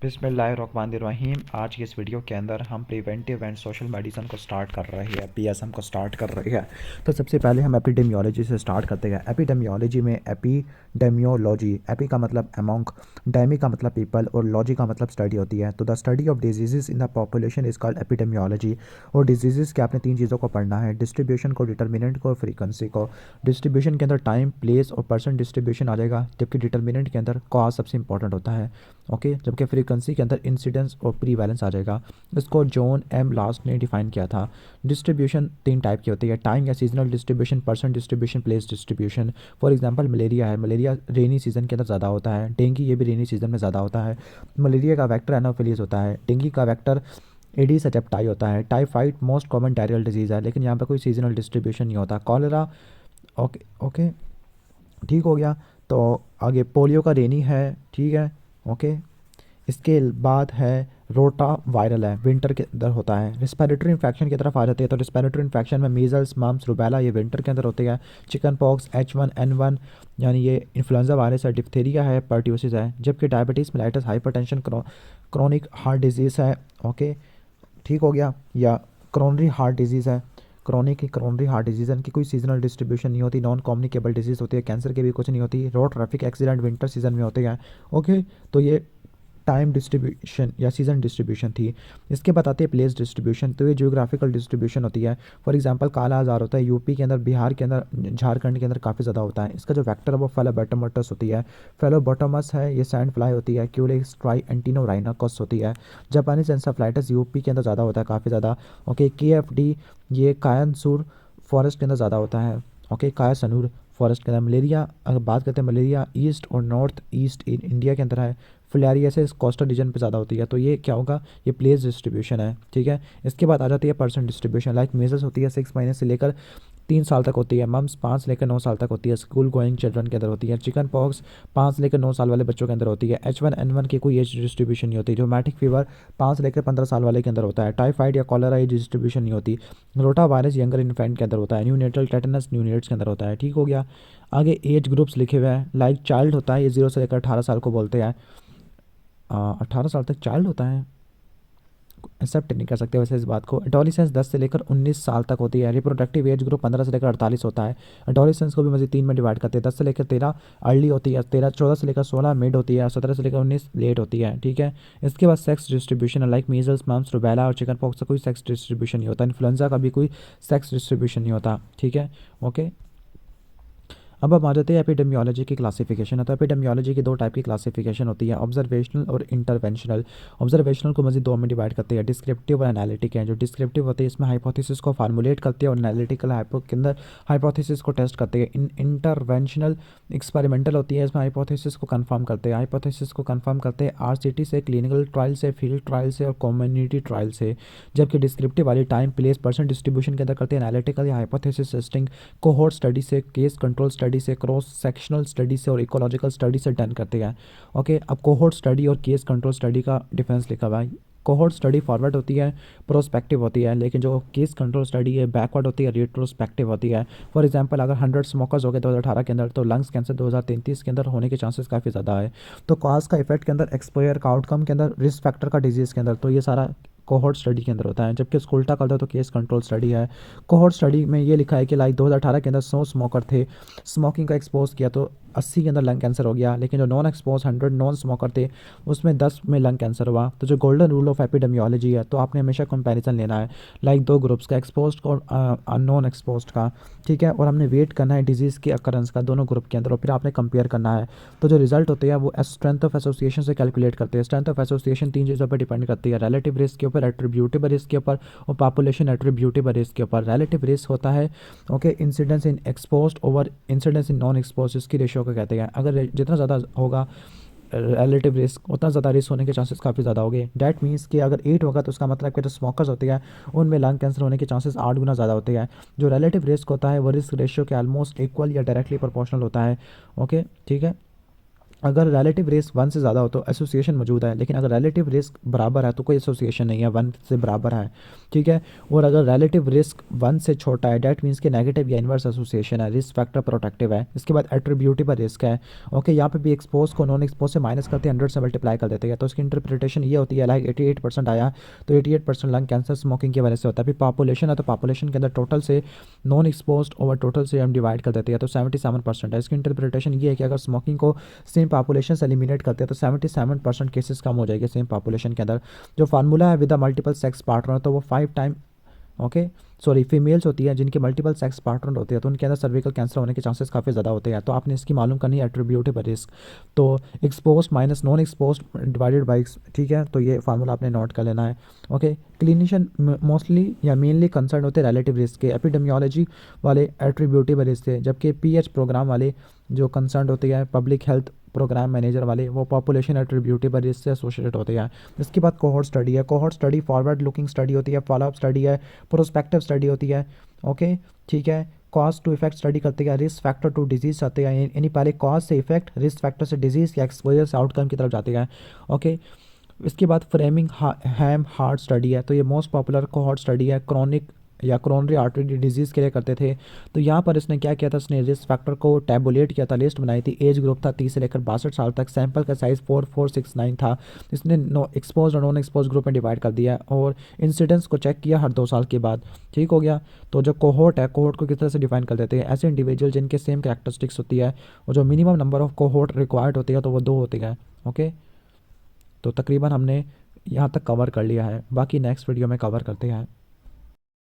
बिस्मिल्लाहिर्रहमानिर्रहीम। आज की इस वीडियो के अंदर हम प्रिवेंटिव एंड सोशल मेडिसिन को स्टार्ट कर रहे हैं, पीएसएम को स्टार्ट कर रहे हैं। तो सबसे पहले हम एपिडेमियोलॉजी से स्टार्ट करते हैं। एपिडेमियोलॉजी में एपिडेमियोलॉजी, एपी का मतलब अमोंग, डेमी का मतलब पीपल और लॉजी का मतलब स्टडी होती है। तो the study of diseases in the population is called epidemiology. और डिजीजेस के आपने तीन चीज़ों को पढ़ना है, डिस्ट्रीब्यूशन को, डिटर्मिनेंट को और फ्रीक्वेंसी को। डिस्ट्रीब्यूशन के अंदर टाइम, प्लेस और पर्सन डिस्ट्रीब्यूशन आ जाएगा, जबकि डिटर्मिनेंट के अंदर कॉज सबसे इंपॉर्टेंट होता है। ओके, जबकि फ्रीक्वेंसी के अंदर इंसिडेंस और प्रीवैलेंस आ जाएगा। इसको जॉन एम लास्ट ने डिफाइन किया था। डिस्ट्रीब्यूशन तीन टाइप की होती है, टाइम या seasonal distribution, person distribution, place distribution. For example malaria है, मलेरिया रेनी सीजन के अंदर ज़्यादा होता है। डेंगू ये भी रेनी सीजन में ज़्यादा होता है। मलेरिया का वेक्टर एनोफिलीज होता है, डेंगू का वेक्टर एडीज एजिप्टाई होता है। Typhoid most common diarrhoeal disease है, लेकिन यहाँ पर कोई सीजनल डिस्ट्रीब्यूशन नहीं होता। कॉलेरा, ओके ओके, ठीक हो गया। तो आगे पोलियो का रेनी है, ठीक है, ओके। इसके बाद है रोटा वायरल है, विंटर के अंदर होता है। रिस्पिरेटरी इन्फेक्शन की तरफ आ जाते हैं, तो रिस्पिरेटरी इन्फेक्शन में मीजल्स, मम्प्स, रुबेला ये विंटर के अंदर होते हैं। चिकन पॉक्स, H1N1 यानी ये इन्फ्लुएंजा वायरस है। डिप्थीरिया है, पर्ट्यूसिस है। जबकि diabetes, mellitus, hypertension, chronic heart disease है, ओके, ठीक हो गया। या क्रोनरी हार्ट डिजीज़ है, क्रोनरी हार्ट डिजीज़, इनकी कोई सीजनल डिस्ट्रीब्यूशन नहीं होती। नॉन कम्युनिकेबल डिजीज़ होती है, कैंसर के भी कुछ नहीं होती। Road traffic accident winter season में होते हैं, ओके। तो ये टाइम डिस्ट्रीब्यूशन या सीजन डिस्ट्रीब्यूशन थी। इसके बाद आती है प्लेस डिस्ट्रीब्यूशन, तो ये जियोग्राफिकल डिस्ट्रीब्यूशन होती है। फॉर एग्जांपल काला आजार होता है यूपी के अंदर, बिहार के अंदर, झारखंड के अंदर काफ़ी ज़्यादा होता है। इसका जो वेक्टर है वो फेलोबोटोमस होती है। फेलोबोटोमस है, ये सैंड फ्लाई होती है। क्यूलेक्स ट्राई एंटीनोराइनाकस होती है। जापानीज एंसेफ्लाइटिस यूपी के अंदर ज़्यादा होता है, काफ़ी ज़्यादा, ओके। KFD ये कायनसूर फॉरेस्ट के अंदर ज़्यादा होता है, ओके, कायसनूर फॉरेस्ट के अंदर। मलेरिया, अगर बात करते हैं मलेरिया ईस्ट और नॉर्थ ईस्ट इंडिया के अंदर है। फिलेरियासिस कोस्टल रीजन पे ज़्यादा होती है। तो ये क्या होगा, ये प्लेस डिस्ट्रीब्यूशन है, ठीक है। इसके बाद आ जाती है पर्सन डिस्ट्रीब्यूशन। लाइक मेजल्स होती है 6 महीने से लेकर 3 साल तक होती है। मम्स 5 से लेकर 9 साल तक होती है, स्कूल गोइंग चिल्ड्रन के अंदर होती है। चिकन पॉक्स 5 से लेकर 9 साल वाले बच्चों के अंदर होती है। H1N1 की कोई एज डिस्ट्रीब्यूशन नहीं होती। रोमैटिक फीवर 5 से लेकर 15 साल वाले के अंदर होता है। टाइफाइड या कॉलरा एज डिस्ट्रीब्यूशन नहीं होती। रोटा वायरस यंगर इन्फेंट के अंदर होता है। न्यूनेटल टेटनस न्यूनेट्स के अंदर होता है, ठीक हो गया। आगे एज ग्रुप्स लिखे हुए हैं। लाइक चाइल्ड होता है, ये 0 से लेकर 18 साल को बोलते हैं। 18 साल तक चाइल्ड होता है, एक्सेप्ट नहीं कर सकते वैसे इस बात को। एडोलिसेंस 10 से लेकर 19 साल तक होती है। रिप्रोडक्टिव एज ग्रुप 15 से लेकर 48 होता है। एडोलिसेंस को भी मज़ीद 3 में डिवाइड करते हैं। 10 से लेकर 13 अर्ली होती है, 14 से लेकर 16 मिड होती है, 17 से लेकर 19 लेट होती है, ठीक है। इसके बाद सेक्स डिस्ट्रीब्यूशन है। लाइक मीजल्स, मम्प्स, रुबेला और चिकन पॉक्स का कोई सेक्स डिस्ट्रीब्यूशन नहीं होता। इन्फ्लुएंजा का भी कोई सेक्स डिस्ट्रीब्यूशन नहीं होता, ठीक है, ओके। अब हम आ जाते हैं एपिडेमियोलॉजी की क्लासिफिकेशन है। तो एपिडेमियोलॉजी की दो टाइप की क्लासिफिकेशन होती है, ऑब्जर्वेशनल और इंटरवेंशनल। ऑब्जर्वेशनल को मज़ीद दो में डिवाइड करते हैं, डिस्क्रिप्टिव और एनालिटिक है। जो डिस्क्रिप्टिव होती है इसमें हाइपोथेसिस को फार्मुलेट करती है, और एनालिटिकल के अंदर हाइपोथेसिस को टेस्ट करते हैं। इंटरवेंशनल एक्सपेरिमेंटल होती है, इसमें हाइपोथेसिस को कंफर्म करते हैं। हाइपोथेसिस को कंफर्म करते हैं RCT से, क्लिनिकल ट्रायल से, फील्ड ट्रायल से और कम्युनिटी ट्रायल से। जबकि डिस्क्रिप्टिव वाली टाइम, प्लेस, पर्सन डिस्ट्रीब्यूशन के अंदर करते हैं। एनालिटिकल या हाइपोथेसिस टेस्टिंग कोहोर्ट स्टडी से, केस कंट्रोल स्टडी से, क्रॉस सेक्शनल स्टडी से और इकोलॉजिकल स्टडी से डन करते हैं, ओके। अब कोहोर्ट स्टडी और केस कंट्रोल स्टडी का डिफरेंस लिखा हुआ है। कोहोर्ट स्टडी फॉरवर्ड होती है, प्रोस्पेक्टिव होती है, लेकिन जो केस कंट्रोल स्टडी है बैकवर्ड होती है, रिट्रोस्पेक्टिव होती है। फॉर एग्जांपल अगर 100 स्मोकर्स हो गए 2018 के अंदर, तो लंग्स कैंसर 2033 के अंदर होने के चांसेस काफ़ी ज़्यादा है। तो कॉज का इफेक्ट के अंदर, एक्सपोयर का आउटकम के अंदर, रिस्क फैक्टर का डिजीज़ के अंदर, तो ये सारा कोहोर्ट स्टडी के अंदर होता है। जबकि इसको उल्टा कर दो तो केस कंट्रोल स्टडी है। कोहोर्ट स्टडी में ये लिखा है कि लाइक 2018 के अंदर 100 स्मोकर थे, स्मोकिंग का एक्सपोज किया तो 80 के अंदर लंग कैंसर हो गया। लेकिन जो नॉन एक्सपोज 100 नॉन स्मोकर थे उसमें 10 में लंग कैंसर हुआ। तो जो गोल्डन रूल ऑफ एपिडेमियोलॉजी है, तो आपने हमेशा कंपैरिजन लेना है, लाइक दो ग्रुप्स का, एक्सपोज और नॉन एक्सपोज का, ठीक है। और हमने वेट करना है डिजीज़ की अकरेंस का दोनों ग्रुप के अंदर, और फिर आपने कंपेयर करना है। तो जो रिजल्ट होते हैं वो स्ट्रेंथ ऑफ एसोसिएशन से कैलकुलेट करते हैं। स्ट्रेंथ ऑफ एसोसिएशन तीन चीज़ों पर डिपेंड करती है, रिलेटिव रिस्क के ऊपर, एट्रीब्यूटेबल रिस्क के ऊपर और पॉपुलेशन एट्रीब्यूटेबल रिस्क के ऊपर। रिलेटिव रिस्क होता है, okay, incidence in exposed over incidence in non exposed, इसकी रेशियो को कहते हैं। अगर जितना ज़्यादा होगा रिलेटिव रिस्क, उतना ज़्यादा रिस्क होने के चांसेस काफ़ी ज़्यादा होंगे। डैट मीन्स कि अगर 8 होगा तो उसका मतलब कि जो स्मोकर्स होते हैं उनमें लंग कैंसर होने के चांसेस 8 गुना ज़्यादा होते हैं। जो रिलेटिव रिस्क होता है वो रिस्क रेशियो के ऑलमोस्ट इक्वल या डायरेक्टली प्रोपोर्शनल होता है, ओके, ठीक है। अगर रिलेटिव रिस्क 1 से ज़्यादा हो तो एसोसिएशन मौजूद है, लेकिन अगर रिलेटिव रिस्क बराबर है तो कोई एसोसिएशन नहीं है, 1 से बराबर है, ठीक है। और अगर रिलेटिव रिस्क 1 से छोटा है डेट मीन्स कि नेगेटिव या इन्वर्स एसोसिएशन है, रिस्क फैक्टर प्रोटेक्टिव है। इसके बाद एट्रीब्यूटेबल रिस्क है। ओके, यहाँ पे भी एक्सपोज को नॉन एक्सपोज से माइनस करते हैं, 100 से मल्टीप्लाई कर देते हैं, तो इसकी इंटरप्रिटेशन ये होती है लाइक 88% आया तो 88% लंग कैंसर स्मोकिंग की वजह से होता है। फिर पॉपुलेशन है तो पॉपुलेशन के अंदर टोटल से नॉन एक्सपोज ओवर टोटल से हम डिवाइड कर देते हैं तो 77% है। इसकी इंटरप्रिटेशन ये है कि अगर स्मोकिंग को सेम पॉपुलेशन से एलिमिनेट करते हैं तो 77% केसेस कम हो जाएंगे सेम पॉपुलेशन के अंदर। जो फार्मूला है विद मल्टीपल सेक्स पार्टनर, तो वो 5 टाइम, ओके सॉरी, फीमेल्स होती हैं जिनके मल्टीपल सेक्स पार्टनर होते हैं तो उनके अंदर सर्विकल कैंसर होने के चांसेस काफ़ी ज़्यादा होते हैं। तो आपने इसकी मालूम करनी है एट्रीब्यूटेबल रिस्क, तो expose minus non expose divided by, ठीक है, तो ये फार्मूला आपने नोट कर लेना है। ओके, क्लिनिशियन मोस्टली या मेनली कंसर्न होते हैं रिलेटिव रिस्क के, एपिडेमियोलॉजी वाले एट्रीब्यूटेबल रिस्क से, जबकि पीएच प्रोग्राम वाले जो कंसर्न होते हैं पब्लिक हेल्थ प्रोग्राम मैनेजर वाले वो पॉपुलेशन एट्रीब्यूटेबल रिस्क से एसोसिएटेड होते हैं। इसके बाद कोहॉर्ट स्टडी है। Cohort study forward looking study होती है, फॉलोअप स्टडी है, प्रोस्पेक्टिव स्टडी होती है। ओके, ठीक है। कॉज टू इफेक्ट स्टडी करते हैं, रिस्क फैक्टर टू डिजीज आते हैं, यानी पहले कॉज से इफेक्ट, रिस्क फैक्टर से डिजीज या एक्सपोजर से आउटकम की तरफ जाते हैं। ओके, इसके बाद फ्रेमिंग हैम हार्ट स्टडी है, तो ये मोस्ट पॉपुलर कोहॉर्ट स्टडी है, क्रॉनिक या क्रोनरी आर्टरी डिजीज़ के लिए करते थे। तो यहाँ पर इसने क्या किया था, इसने रिस्क फैक्टर को टैबुलेट किया था, लिस्ट बनाई थी। एज ग्रुप था 30 से लेकर 62 साल तक, सैंपल का साइज़ 4469 था। इसने एक्सपोज और नॉन एक्सपोज ग्रुप में डिवाइड कर दिया और इंसिडेंस को चेक किया हर 2 साल के बाद, ठीक हो गया। तो जो कोहोर्ट है, कोहोर्ट को किस तरह से डिफाइन कर देते हैं, ऐसे इंडिविजुअल जिनके सेम कैरेक्टरिस्टिक्स होती है और जो minimum number of cohort required होती है तो वो 2 होती है। ओके, तो तकरीबन हमने यहाँ तक कवर कर लिया है, बाकी नेक्स्ट वीडियो में कवर करते हैं।